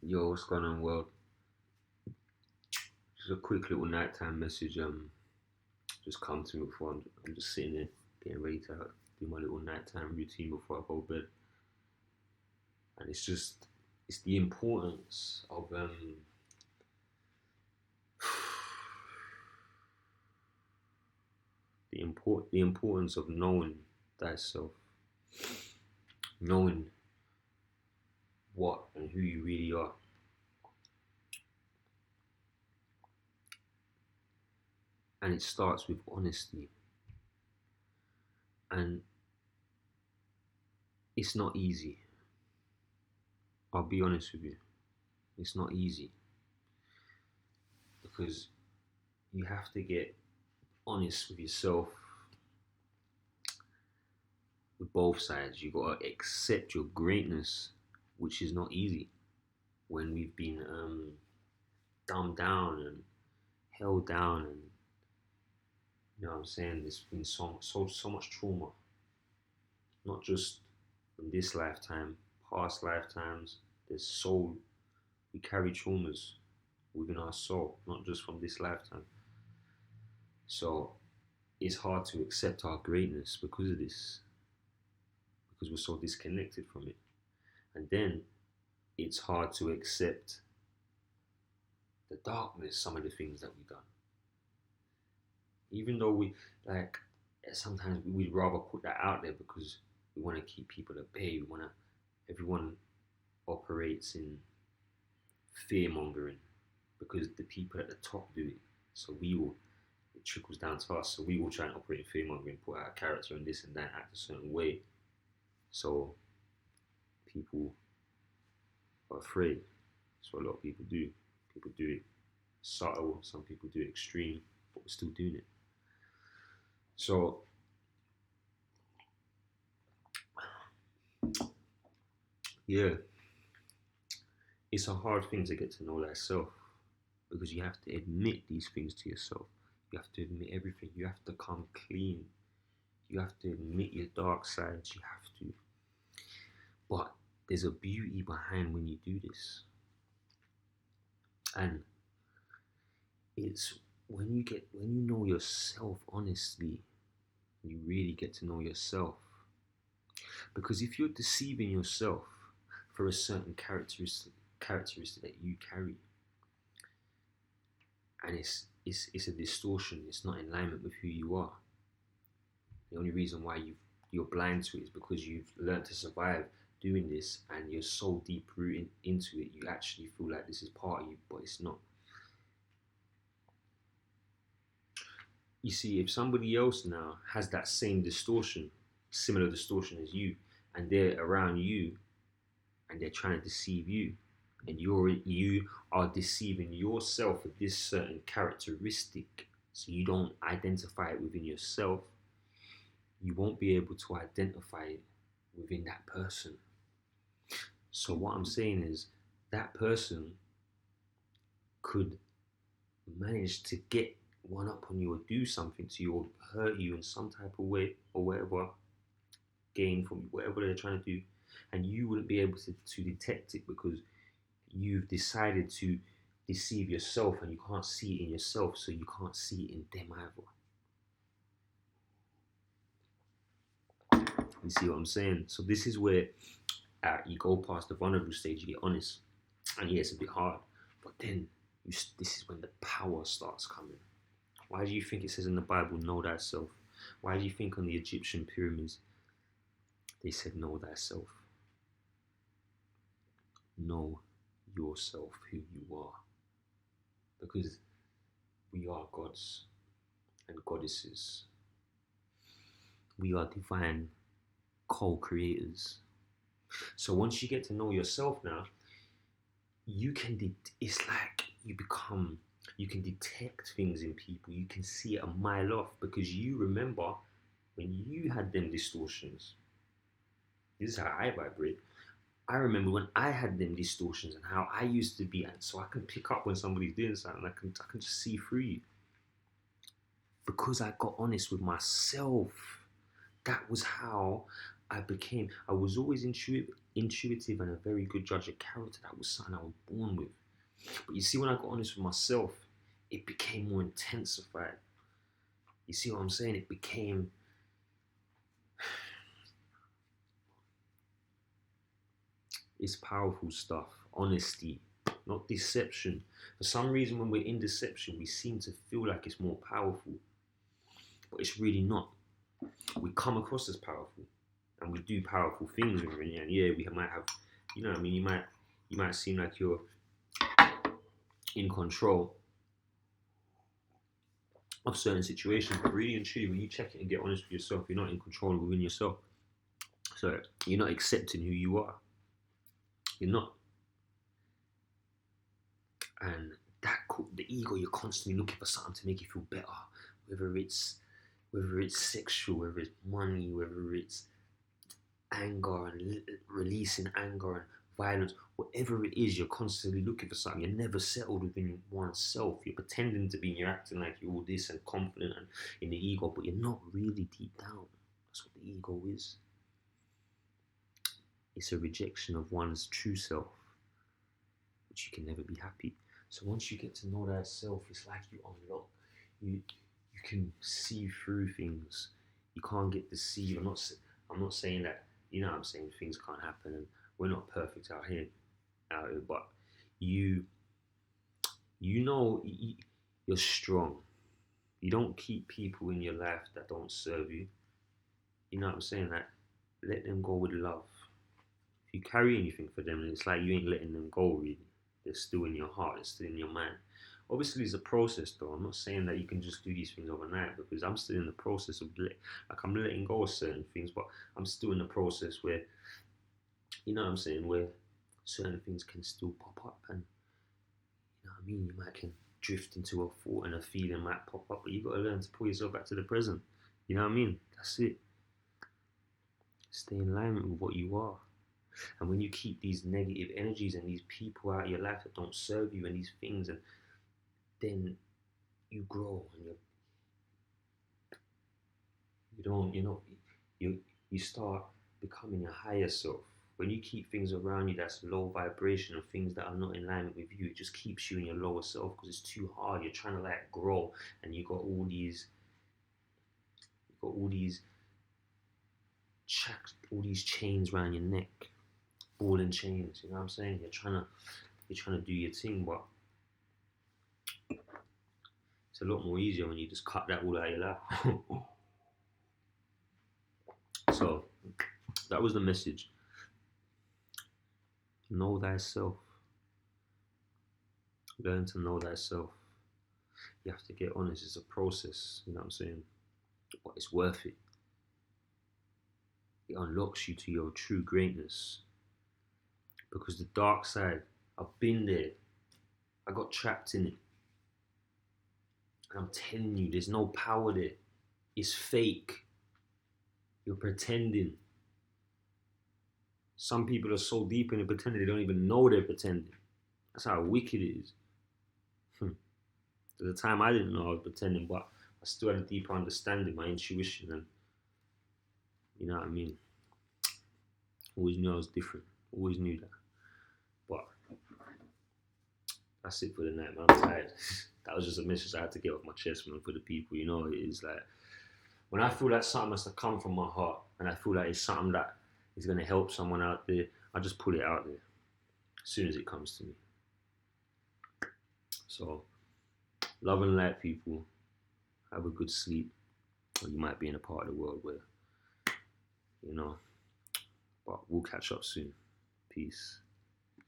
Yo, what's going on, world? Just a quick little nighttime message. Just come to me before I'm just sitting there getting ready to do my little nighttime routine before I go to bed, and it's the importance of the importance of knowing thyself, knowing what and who you really are, and it starts with honesty. And it's not easy. I'll be honest with you. It's not easy because you have to get honest with yourself with both sides. You gotta accept your greatness, which is not easy when we've been dumbed down and held down, and you know what I'm saying. There's been so much trauma, not just in this lifetime, past lifetimes. We carry traumas within our soul, not just from this lifetime. So it's hard to accept our greatness because of this, because we're so disconnected from it. And then it's hard to accept the darkness, some of the things that we've done. Even though we like sometimes we'd rather put that out there because we want to keep people at bay. Everyone operates in fear mongering because the people at the top do it. So it trickles down to us. So we will try and operate in fear mongering, put out a character and this and that, act a certain way. So people are afraid. That's what a lot of people do. People do it subtle, some people do it extreme, but we're still doing it. So yeah, it's a hard thing to get to know thyself because you have to admit these things to yourself. You have to admit everything. You have to come clean. You have to admit your dark sides. You have to. But there's a beauty behind when you do this. And it's when you know yourself honestly, you really get to know yourself. Because if you're deceiving yourself for a certain characteristic that you carry, and it's a distortion, it's not in alignment with who you are. The only reason why you're blind to it is because you've learned to survive doing this, and you're so deep rooted into it, you actually feel like this is part of you, but it's not. You see, if somebody else now has that same distortion, similar distortion as you, and they're around you, and they're trying to deceive you, and you are deceiving yourself with this certain characteristic, so you don't identify it within yourself, you won't be able to identify it within that person. So what I'm saying is that person could manage to get one up on you or do something to you or hurt you in some type of way or whatever, gain from you, whatever they're trying to do, and you wouldn't be able to detect it because you've decided to deceive yourself, and you can't see it in yourself, so you can't see it in them either. You see what I'm saying? So this is where you go past the vulnerable stage, you get honest, and yeah, it's a bit hard, but then this is when the power starts coming. Why do you think it says in the Bible, know thyself? Why do you think on the Egyptian pyramids they said, know thyself? Know yourself, who you are. Because we are gods and goddesses. We are divine co-creators. So once you get to know yourself now, it's like you can detect things in people. You can see it a mile off because you remember when you had them distortions. This is how I vibrate. I remember when I had them distortions and how I used to be, and so I can pick up when somebody's doing something. I can just see through you because I got honest with myself. That was how I was always intuitive and a very good judge of character. That was something I was born with. But you see, when I got honest with myself, it became more intensified. You see what I'm saying? It became, it's powerful stuff. Honesty, not deception. For some reason, when we're in deception, we seem to feel like it's more powerful, but it's really not. We come across as powerful, and we do powerful things when we're in here. And yeah, we might have, you know what I mean? You might seem like you're in control of certain situations, but really and truly, when you check it and get honest with yourself, you're not in control within yourself. So you're not accepting who you are. You're not. And the ego, you're constantly looking for something to make you feel better, whether it's sexual, whether it's money, whether it's anger and releasing anger and violence, whatever it is, you're constantly looking for something. You're never settled within oneself. You're pretending to be, and you're acting like you're all this and confident and in the ego, but you're not really deep down. That's what the ego is. It's a rejection of one's true self, which you can never be happy. So once you get to know that self, it's like you unlock, you can see through things. You can't get deceived. I'm not saying that, you know what I'm saying, things can't happen and we're not perfect out here, but you know you're strong. You don't keep people in your life that don't serve you. You know what I'm saying? Like, let them go with love. If you carry anything for them, it's like you ain't letting them go really. They're still in your heart, they're still in your mind. Obviously, it's a process though. I'm not saying that you can just do these things overnight, because I'm still in the process of I'm letting go of certain things, but I'm still in the process where, you know what I'm saying, where certain things can still pop up, and you know what I mean, you might can drift into a thought and a feeling might pop up, but you gotta learn to pull yourself back to the present. You know what I mean? That's it. Stay in alignment with what you are. And when you keep these negative energies and these people out of your life that don't serve you and these things, and then you grow and you start becoming a higher self. When you keep things around you that's low vibration and things that are not in alignment with you, it just keeps you in your lower self because it's too hard. You're trying to like grow, and you got all these chains around your neck, ball and chains. You know what I'm saying? You're trying to do your thing, but it's a lot more easier when you just cut that all out of your life. So that was the message. Know thyself. Learn to know thyself. You have to get honest. It's a process. You know what I'm saying? But it's worth it. It unlocks you to your true greatness. Because the dark side, I've been there. I got trapped in it. And I'm telling you, there's no power there. It's fake. You're pretending. Some people are so deep in it pretending they don't even know they're pretending. That's how wicked it is. At the time I didn't know I was pretending, but I still had a deeper understanding, my intuition, and you know what I mean? Always knew I was different. Always knew that. But that's it for the night, man. I'm tired. That was just a message I had to get off my chest, man, for the people. You know, it is like, when I feel like something has to come from my heart, and I feel like it's something that is going to help someone out there, I just put it out there as soon as it comes to me. So, love and light, people. Have a good sleep. Or you might be in a part of the world where, you know, but we'll catch up soon. Peace.